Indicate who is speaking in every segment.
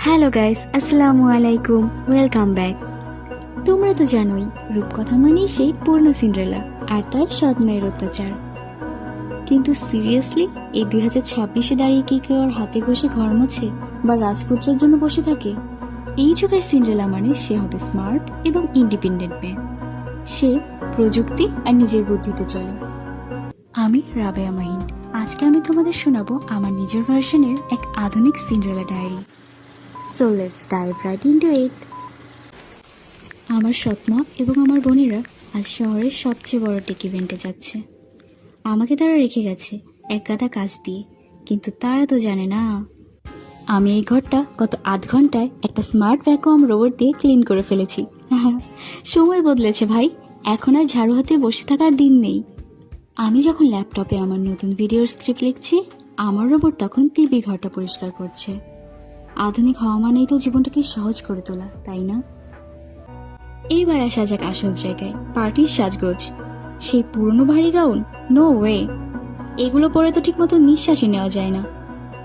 Speaker 1: Hello guys, আসসালামু আলাইকুম, welcome back. তোমরা তো জানোই রূপকথা মানেই সেই পূর্ণ সিন্ড্রেলা আর তার সৎ মায়ের অত্যাচার। কিন্তু সিরিয়াসলি এই 2026-এ দাঁড়িয়ে কি কেউ আর হাতে ঘষে ঘর মোছে বা রাজপুত্রের জন্য বসে থাকে? এই যুগের সিন্ড্রেলা মানে সে হবে স্মার্ট এবং ইন্ডিপেন্ডেন্ট মেয়ে। সে প্রযুক্তি আর নিজের বুদ্ধিতে চলে। আমি রাবেয়া মাহিন। আজকে আমি তোমাদের শোনাবো আমার নিজের ভার্সনের এক আধুনিক Cinderella diary. So let's dive right into it. আমার সৎমা এবং আমার বোনেরা আজ শহরের সবচেয়ে বড় টেক ইভেন্টে যাচ্ছে। আমাকে তারা রেখে গেছে এক গাদা কাজ দিয়ে, কিন্তু তারা তো জানে না আমি এই ঘরটা গত আধ ঘন্টায় একটা স্মার্ট ভ্যাকুয়াম রোবট দিয়ে ক্লিন করে ফেলেছি। সময় বদলেছে ভাই, এখন আর ঝাড়ু হাতে বসে থাকার দিন নেই। আমি যখন ল্যাপটপে আমার নতুন ভিডিওর স্ক্রিপ্ট লিখছি, আমার রোবট তখন টিভি ঘরটা পরিষ্কার করছে। আধুনিক হওয়া মানেই তো জীবনটাকে সহজ করে তোলা, তাই না? এইবার আসা যাক আসল জায়গায়, পার্টির সাজগোজ। সেই পুরনো ভারী গাউন, নো ওয়ে, এগুলো পরে তো ঠিক মতো নিঃশ্বাসই নেওয়া যায় না।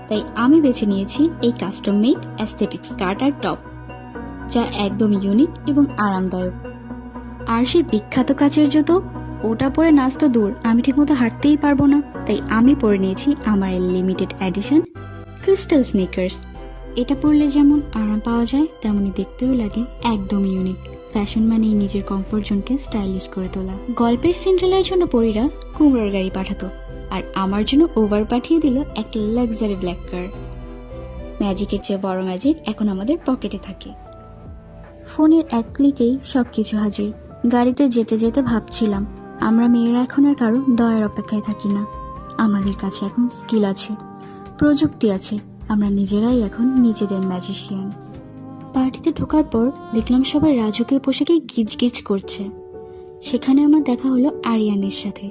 Speaker 1: তাই আমি বেছে নিয়েছি এই কাস্টম মেড অ্যাস্থেটিক স্কার্ট আর টপ, যা একদম ইউনিক এবং আরামদায়ক। আর সেই বিখ্যাত কাচের জুতো, ওটা পরে নাচ তো দূর, আমি ঠিকমতো হাঁটতেই পারবো না। তাই আমি পরে নিয়েছি আমার লিমিটেড এডিশন ক্রিস্টাল স্নিকার্স। এটা পরলে যেমন আরাম পাওয়া যায়, তেমনি দেখতেও লাগে একদম ইউনিক। ফ্যাশন মানেই নিজের কমফোর্ট জোনকে স্টাইলিশ করে তোলা। গল্পের সিন্ড্রেলার জন্য পরীরা কুমড়োর গাড়ি পাঠাতো, আর আমার জন্য ওভার পাঠিয়ে দিল এক লাক্সারি ব্ল্যাক কার। ম্যাজিকের চেয়ে বড় ম্যাজিক এখন আমাদের পকেটে থাকে। ফোনের এক ক্লিকেই সবকিছু হাজির। গাড়িতে যেতে যেতে ভাবছিলাম, আমরা মেয়েরা এখন আর কারো দয়ার অপেক্ষায় থাকি না। আমাদের কাছে এখন স্কিল আছে, প্রযুক্তি আছে, আমরা নিজেরাই এখন নিজেদের ম্যাজিশিয়ান। পার্টিতে ঢোকার পর দেখলাম সবাই রাজকীয় পোশাকে গিজগিজ করছে। সেখানে আমার দেখা হলো আরিয়ানের সাথে।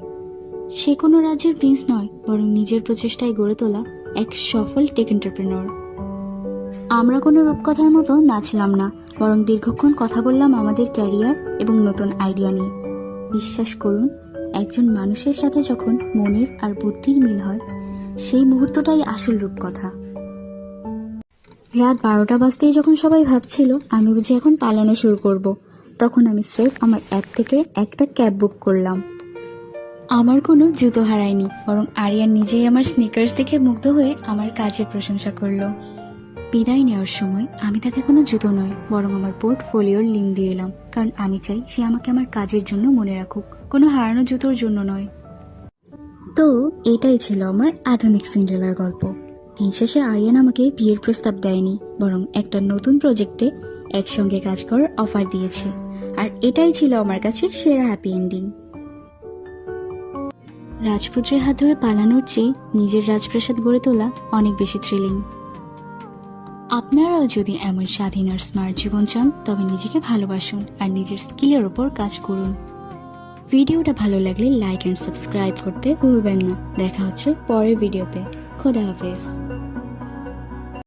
Speaker 1: সে কোনো রাজ্যের প্রিন্স নয়, বরং নিজের প্রচেষ্টায় গড়ে তোলা এক সফল টেক এন্টারপ্রেনর। আমরা কোনো রূপকথার মতো নাচলাম না, বরং দীর্ঘক্ষণ কথা বললাম আমাদের ক্যারিয়ার এবং নতুন আইডিয়া নিয়ে। বিশ্বাস করুন, একজন মানুষের সাথে যখন মনের আর বুদ্ধির মিল হয়, সেই মুহূর্তটাই আসল রূপকথা। রাত 12টা বাজতেই যখন সবাই ভাবছিল আমি বুঝি এখন পালানো শুরু করব, তখন আমি স্রেফ আমার অ্যাপ থেকে একটা ক্যাব বুক করলাম। আমার কোনো জুতো হারায়নি, বরং আরিয়ান নিজেই আমার স্নিকার্স দেখে মুগ্ধ হয়ে আমার কাজের প্রশংসা করলো। বিদায় নেওয়ার সময় আমি তাকে কোনো জুতো নয়, বরং আমার পোর্টফোলিওর লিঙ্ক দিয়ে এলাম, কারণ আমি চাই সে আমাকে আমার কাজের জন্য মনে রাখুক, কোনো হারানো জুতোর জন্য নয়। তো এটাই ছিল আমার আধুনিক সিন্ড্রেলার গল্প। দিন শেষে আরিয়ান আমাকে বিয়ের প্রস্তাব দেয়নি, বরং একটা নতুন প্রজেক্টে একসঙ্গে কাজ করার অফার দিয়েছে। আর এটাই ছিল আমার কাছে সেরা হ্যাপি এন্ডিং। রাজপুত্রের হাত ধরে পালানোর চেয়ে নিজের রাজপ্রাসাদ গড়ে তোলা অনেক বেশি থ্রিলিং। আপনারাও যদি এমন স্বাধীন আর স্মার্ট জীবন চান, তবে নিজেকে ভালোবাসুন আর নিজের স্কিলের ওপর কাজ করুন। ভিডিওটা ভালো লাগলে লাইক এন্ড সাবস্ক্রাইব করতে ভুলবেন না। দেখা হচ্ছে পরের ভিডিওতে। খোদা হাফেজ।